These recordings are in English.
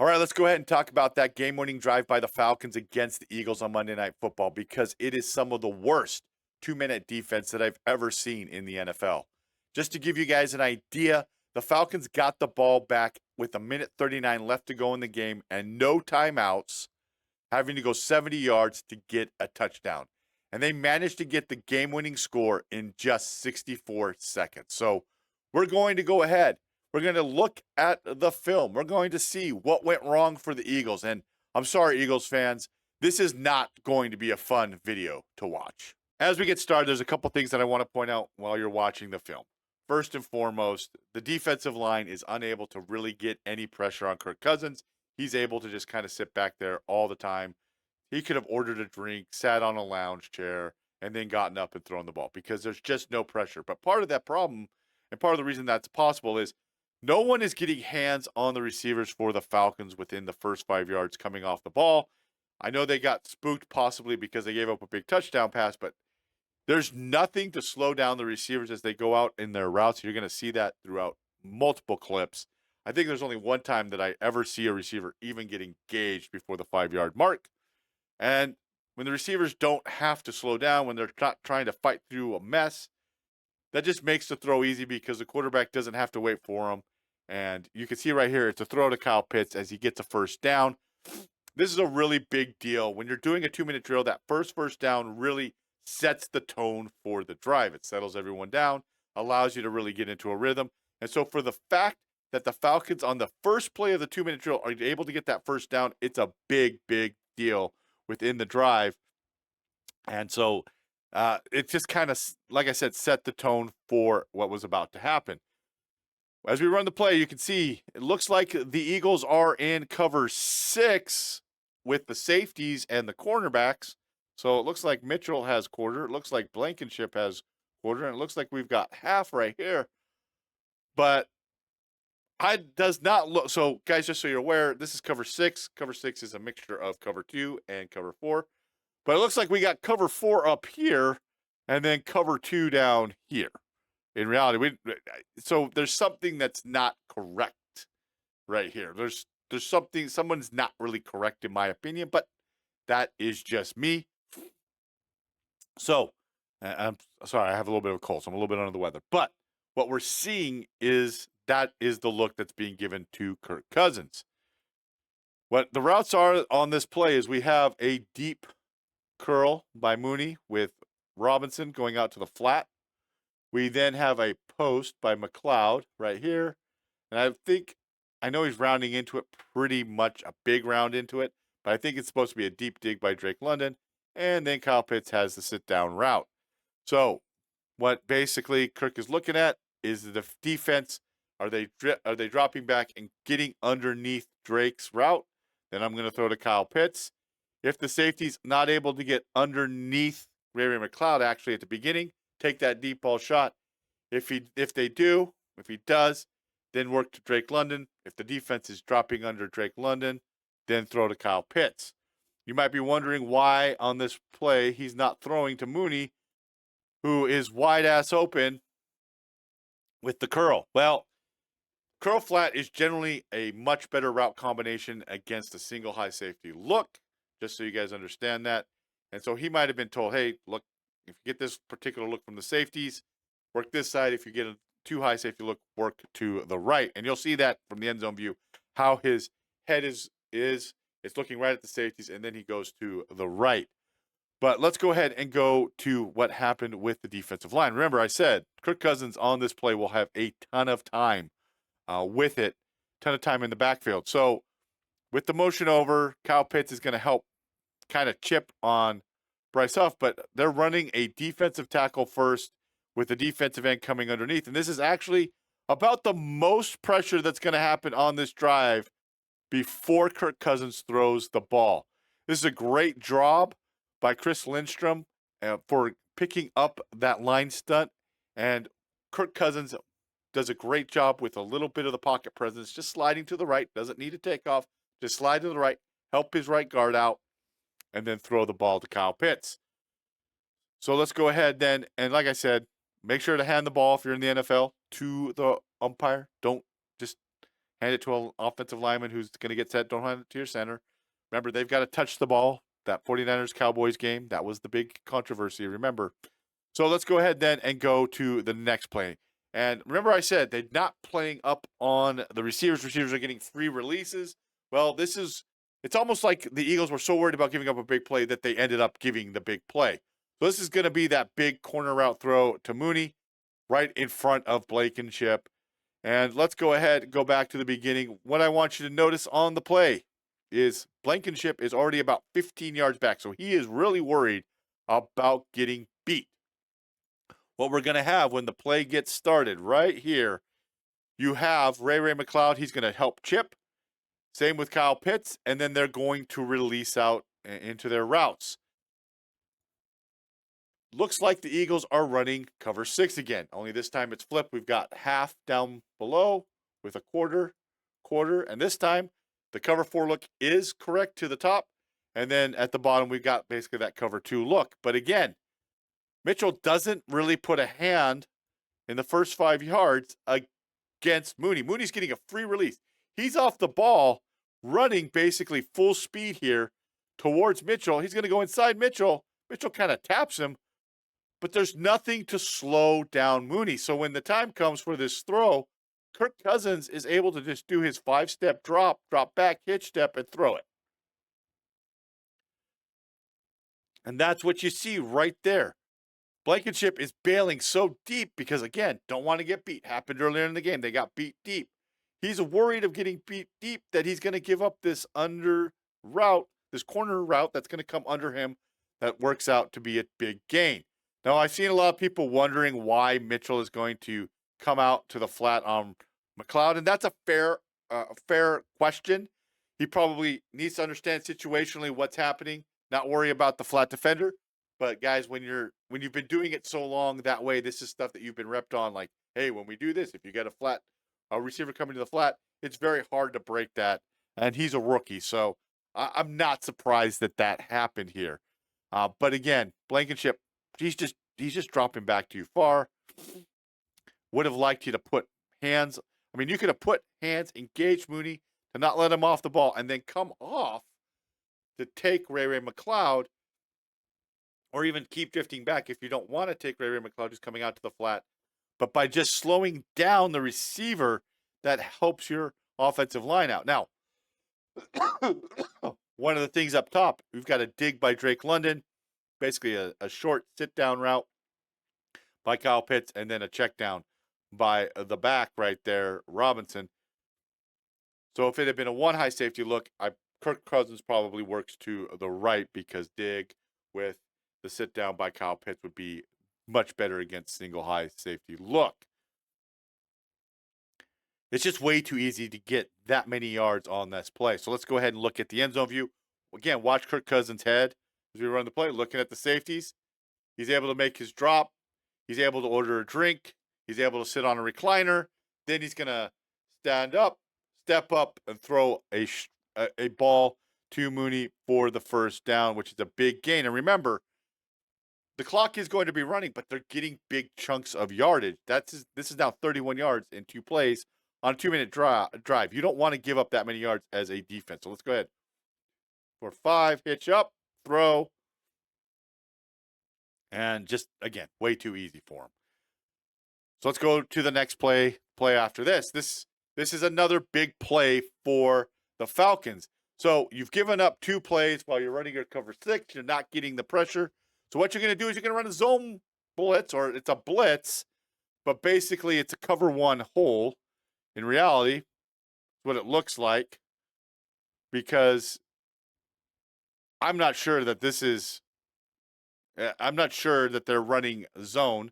All right, let's go ahead and talk about that game-winning drive by the Falcons against the Eagles on Monday Night Football because it is some of the worst two-minute defense that I've ever seen in the NFL. Just to give you guys an idea, the Falcons got the ball back with a minute 39 left to go in the game and no timeouts, having to go 70 yards to get a touchdown. And they managed to get the game-winning score in just 64 seconds. So we're going to go ahead. We're going to look at the film. We're going to see what went wrong for the Eagles. And I'm sorry, Eagles fans, this is not going to be a fun video to watch. As we get started, there's a couple things that I want to point out while you're watching the film. First and foremost, the defensive line is unable to really get any pressure on Kirk Cousins. He's able to just kind of sit back there all the time. He could have ordered a drink, sat on a lounge chair, and then gotten up and thrown the ball because there's just no pressure. But part of that problem, and part of the reason that's possible, is no one is getting hands on the receivers for the Falcons within the first 5 yards coming off the ball. I know they got spooked possibly because they gave up a big touchdown pass, but there's nothing to slow down the receivers as they go out in their routes. You're going to see that throughout multiple clips. I think there's only one time that I ever see a receiver even get engaged before the 5 yard mark. And when the receivers don't have to slow down, when they're not trying to fight through a mess, that just makes the throw easy because the quarterback doesn't have to wait for them. And you can see right here, it's a throw to Kyle Pitts as he gets a first down. This is a really big deal. When you're doing a 2-minute drill, that first down really sets the tone for the drive. It settles everyone down, allows you to really get into a rhythm. And so for the fact that the Falcons on the first play of the 2-minute drill are able to get that first down, it's a big, big deal within the drive. And so it just kind of, like I said, set the tone for what was about to happen. As we run the play, you can see it looks like the Eagles are in cover 6 with the safeties and the cornerbacks. So it looks like Mitchell has quarter. It looks like Blankenship has quarter. And it looks like we've got half right here. But it does not look. So, guys, just so you're aware, this is cover 6. Cover 6 is a mixture of cover 2 and cover 4. But it looks like we got cover 4 up here and then cover 2 down here. In reality, so there's something that's not correct right here. There's something, someone's not really correct in my opinion, but that is just me. So, I'm sorry, I have a little bit of a cold, so I'm a little bit under the weather. But what we're seeing is that is the look that's being given to Kirk Cousins. What the routes are on this play is we have a deep curl by Mooney with Robinson going out to the flat. We then have a post by McLeod right here. And I know he's rounding into it pretty much, a big round into it, but I think it's supposed to be a deep dig by Drake London. And then Kyle Pitts has the sit down route. So what basically Kirk is looking at is the defense. Are they dropping back and getting underneath Drake's route? Then I'm going to throw to Kyle Pitts. If the safety's not able to get underneath Ray McLeod actually at the beginning, take that deep ball shot. If he does, then work to Drake London. If the defense is dropping under Drake London, then throw to Kyle Pitts. You might be wondering why on this play he's not throwing to Mooney, who is wide ass open with the curl. Well, curl flat is generally a much better route combination against a single high safety look, just so you guys understand that. And so he might have been told, hey, look, if you get this particular look from the safeties, work this side. If you get a too high safety look, work to the right. And you'll see that from the end zone view, how his head is it's looking right at the safeties, and then he goes to the right. But let's go ahead and go to what happened with the defensive line. Remember, I said Kirk Cousins on this play will have a ton of time with it, ton of time in the backfield. So with the motion over, Kyle Pitts is going to help kind of chip on Bryce Huff, but they're running a defensive tackle first with the defensive end coming underneath. And this is actually about the most pressure that's going to happen on this drive before Kirk Cousins throws the ball. This is a great job by Chris Lindstrom for picking up that line stunt. And Kirk Cousins does a great job with a little bit of the pocket presence, just sliding to the right, doesn't need to take off, just slide to the right, help his right guard out, and then throw the ball to Kyle Pitts. So let's go ahead then, and like I said, make sure to hand the ball if you're in the NFL to the umpire. Don't just hand it to an offensive lineman who's going to get set. Don't hand it to your center. Remember, they've got to touch the ball. That 49ers-Cowboys game, that was the big controversy, remember. So let's go ahead then and go to the next play. And remember I said they're not playing up on the receivers. Receivers are getting free releases. Well, it's almost like the Eagles were so worried about giving up a big play that they ended up giving the big play. So this is going to be that big corner route throw to Mooney right in front of Blankenship. And let's go ahead and go back to the beginning. What I want you to notice on the play is Blankenship is already about 15 yards back. So he is really worried about getting beat. What we're going to have when the play gets started right here, you have Ray McCloud. He's going to help chip. Same with Kyle Pitts. And then they're going to release out into their routes. Looks like the Eagles are running cover 6 again. Only this time it's flipped. We've got half down below with a quarter. And this time the cover 4 look is correct to the top. And then at the bottom, we've got basically that cover 2 look. But again, Mitchell doesn't really put a hand in the first 5 yards against Mooney. Mooney's getting a free release. He's off the ball, running basically full speed here towards Mitchell. He's going to go inside Mitchell. Mitchell kind of taps him, but there's nothing to slow down Mooney. So when the time comes for this throw, Kirk Cousins is able to just do his 5-step drop back, hitch step, and throw it. And that's what you see right there. Blankenship is bailing so deep because, again, don't want to get beat. Happened earlier in the game. They got beat deep. He's worried of getting beat deep that he's going to give up this under route, this corner route that's going to come under him that works out to be a big gain. Now, I've seen a lot of people wondering why Mitchell is going to come out to the flat on McCloud, and that's a fair question. He probably needs to understand situationally what's happening, not worry about the flat defender. But guys, when you've been doing it so long that way, this is stuff that you've been repped on. Like, hey, when we do this, if you get a receiver coming to the flat, it's very hard to break that. And he's a rookie, so I'm not surprised that happened here. But again, Blankenship, he's just dropping back too far. Would have liked you to put hands. I mean, you could have put hands, engaged Mooney to not let him off the ball, and then come off to take Ray McCloud, or even keep drifting back if you don't want to take Ray McCloud who's coming out to the flat. But by just slowing down the receiver, that helps your offensive line out. Now, one of the things up top, we've got a dig by Drake London, basically a short sit-down route by Kyle Pitts, and then a check down by the back right there, Robinson. So if it had been a one high safety look, Kirk Cousins probably works to the right because dig with the sit down by Kyle Pitts would be much better against single high safety look. It's just way too easy to get that many yards on this play. So let's go ahead and look at the end zone view. Again, watch Kirk Cousins' head as we run the play, looking at the safeties. He's able to make his drop. He's able to order a drink. He's able to sit on a recliner. Then he's going to stand up, step up, and throw a ball to Mooney for the first down, which is a big gain. And remember, the clock is going to be running, but they're getting big chunks of yardage. This is now 31 yards in 2 plays on a 2-minute drive. You don't want to give up that many yards as a defense. So let's go ahead. For 5, hitch up, throw. And just, again, way too easy for him. So let's go to the next play after this. This is another big play for the Falcons. So you've given up 2 plays while you're running your cover 6. You're not getting the pressure. So what you're going to do is you're going to run a zone blitz, or it's a blitz, but basically it's a cover 1 hole. In reality, it's what it looks like, because I'm not sure that they're running zone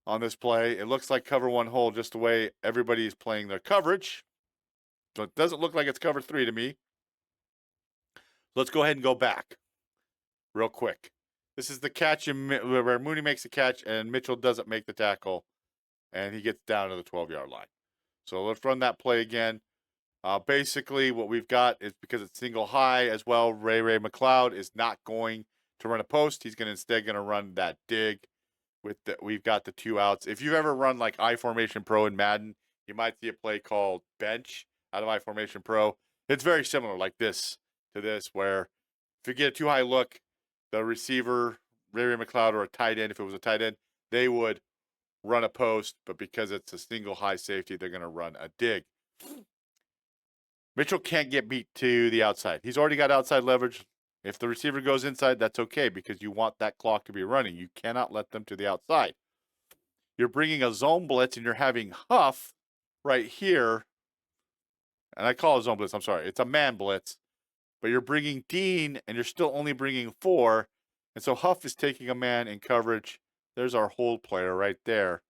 on this play. It looks like cover 1 hole just the way everybody's playing their coverage. So it doesn't look like it's cover 3 to me. Let's go ahead and go back real quick. This is the catch where Mooney makes the catch and Mitchell doesn't make the tackle, and he gets down to the 12-yard line. So let's run that play again. Basically, what we've got is, because it's single high as well, Ray McCloud is not going to run a post. He's instead going to run that dig. We've got the 2 outs. If you've ever run like I Formation Pro in Madden, you might see a play called bench. out of I formation pro. It's very similar like this to this, where if you get a too high look, the receiver, Ray McLeod, or a tight end, if it was a tight end, they would run a post, but because it's a single high safety, they're going to run a dig. Mitchell can't get beat to the outside. He's already got outside leverage. If the receiver goes inside, that's okay because you want that clock to be running. You cannot let them to the outside. You're bringing a zone blitz and you're having Huff right here. And I call it zone blitz. I'm sorry. It's a man blitz. But you're bringing Dean and you're still only bringing 4. And so Huff is taking a man in coverage. There's our hold player right there.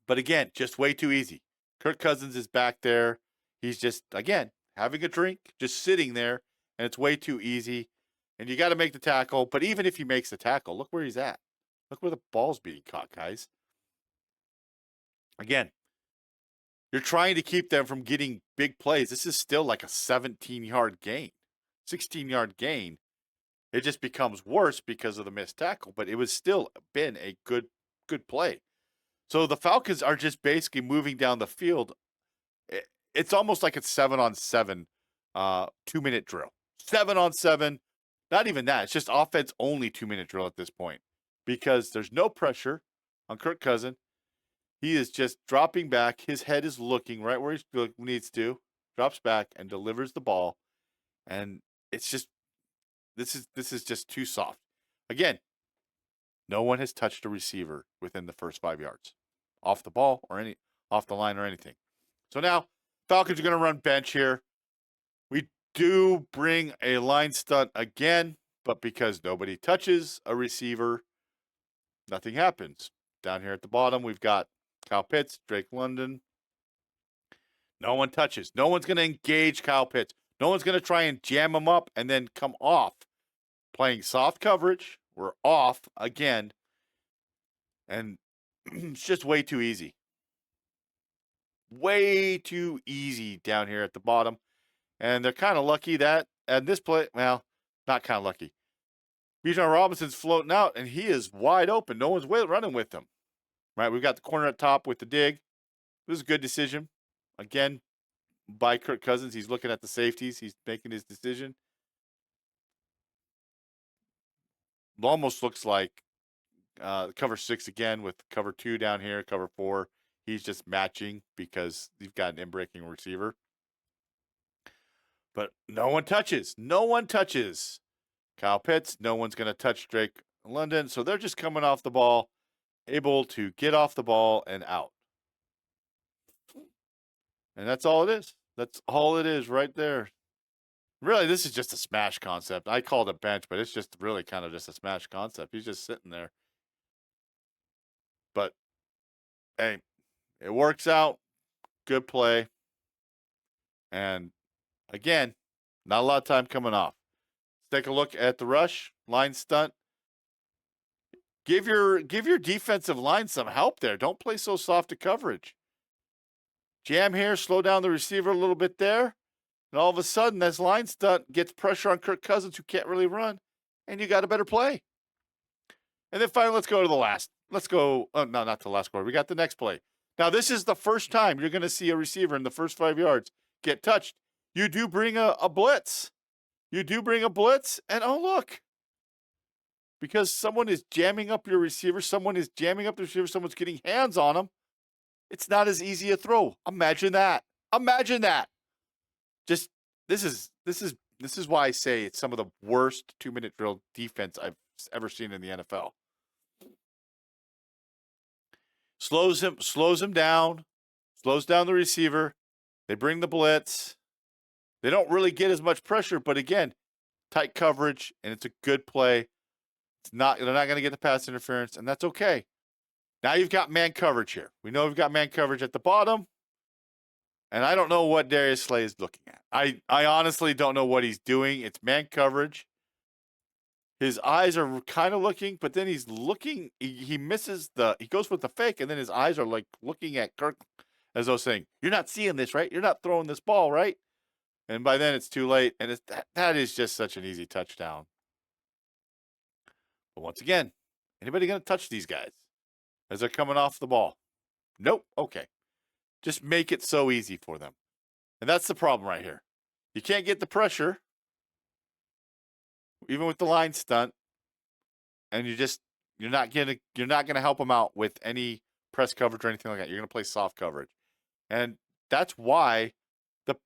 But again, just way too easy. Kirk Cousins is back there. He's just, again, having a drink, just sitting there. And it's way too easy. And you got to make the tackle. But even if he makes the tackle, look where he's at. Look where the ball's being caught, guys. Again, you're trying to keep them from getting big plays. This is still like a 17-yard gain, 16-yard gain. It just becomes worse because of the missed tackle, but it was still been a good play. So the Falcons are just basically moving down the field. It's almost like it's 7-on-7, 2-minute drill. 7-on-7, not even that. It's just offense only 2-minute drill at this point because there's no pressure on Kirk Cousins. He is just dropping back. His head is looking right where he needs to. Drops back and delivers the ball. And it's just, this is just too soft. Again, no one has touched a receiver within the first 5 yards. Off the ball or off the line or anything. So now, Falcons are going to run bench here. We do bring a line stunt again, but because nobody touches a receiver, nothing happens. Down here at the bottom, we've got Kyle Pitts, Drake London. No one touches. No one's going to engage Kyle Pitts. No one's going to try and jam him up and then come off. Playing soft coverage. We're off again. And it's just way too easy. Way too easy down here at the bottom. And they're kind of lucky that at this play, well, not kind of lucky. Bijan Robinson's floating out, and he is wide open. No one's running with him. Right, we've got the corner at top with the dig. This is a good decision. Again, by Kirk Cousins. He's looking at the safeties. He's making his decision. It almost looks like cover 6 again with cover 2 down here, cover 4. He's just matching because you've got an in-breaking receiver. But no one touches. No one touches Kyle Pitts. No one's going to touch Drake London. So they're just coming off the ball, able to get off the ball and out. And that's all it is. That's all it is right there. Really, this is just a smash concept. I called it bench, but it's just really kind of just a smash concept. He's just sitting there. But, hey, it works out. Good play. And, again, not a lot of time coming off. Let's take a look at the rush. Line stunt. Give your defensive line some help there. Don't play so soft to coverage. Jam here, slow down the receiver a little bit there. And all of a sudden, this line stunt gets pressure on Kirk Cousins, who can't really run. And you got a better play. And then finally, let's go to the last. Let's go. Oh, no, not the last quarter. We got the next play. Now, this is the first time you're going to see a receiver in the first 5 yards get touched. You do bring a blitz. You do bring a blitz. And, oh, look. Because someone is jamming up your receiver. Someone is jamming up the receiver. Someone's getting hands on him. It's not as easy a throw. Imagine that. Imagine that. Just this is why I say it's some of the worst 2-minute drill defense I've ever seen in the NFL. Slows him down, slows down the receiver. They bring the blitz. They don't really get as much pressure, but again, tight coverage, and it's a good play. They're not going to get the pass interference, and that's okay. Now you've got man coverage here. We know we've got man coverage at the bottom. And I don't know what Darius Slay is looking at. I honestly don't know what he's doing. It's man coverage. His eyes are kind of looking, but then he's looking. He misses he goes with the fake, and then his eyes are like looking at Kirk as though saying, "You're not seeing this, right? You're not throwing this ball, right?" And by then it's too late, and that is just such an easy touchdown. But once again, anybody going to touch these guys as they're coming off the ball? Nope. Okay. Just make it so easy for them. And that's the problem right here. You can't get the pressure, even with the line stunt, and you're not gonna help them out with any press coverage or anything like that. You're gonna play soft coverage. And that's why the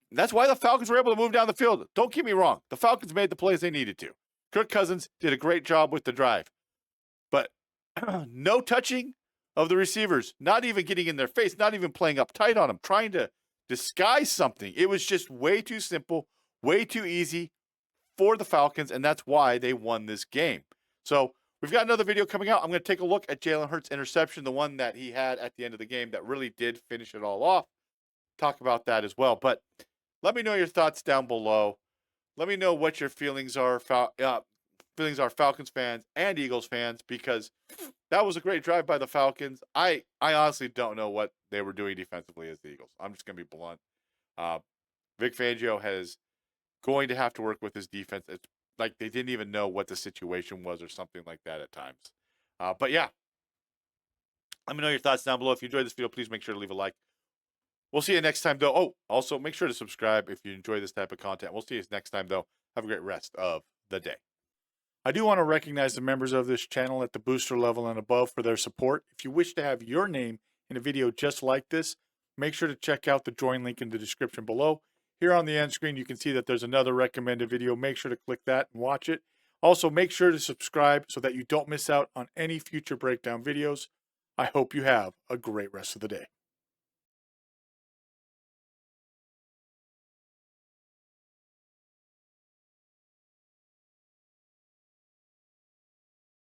Falcons were able to move down the field. Don't get me wrong. The Falcons made the plays they needed to. Kirk Cousins did a great job with the drive. But no touching of the receivers, not even getting in their face, not even playing up tight on them, trying to disguise something. It was just way too simple, way too easy for the Falcons, and that's why they won this game. So we've got another video coming out. I'm going to take a look at Jalen Hurts' interception, the one that he had at the end of the game that really did finish it all off. Talk about that as well. But let me know your thoughts down below. Let me know what your feelings are, Falcons fans and Eagles fans, because that was a great drive by the Falcons. I honestly don't know what they were doing defensively as the Eagles. I'm just going to be blunt. Vic Fangio is going to have to work with his defense. It's like they didn't even know what the situation was or something like that at times. But yeah, let me know your thoughts down below. If you enjoyed this video, please make sure to leave a like. We'll see you next time, though. Oh, also, make sure to subscribe if you enjoy this type of content. We'll see you next time, though. Have a great rest of the day. I do want to recognize the members of this channel at the booster level and above for their support. If you wish to have your name in a video just like this, make sure to check out the join link in the description below. Here on the end screen, you can see that there's another recommended video. Make sure to click that and watch it. Also, make sure to subscribe so that you don't miss out on any future breakdown videos. I hope you have a great rest of the day.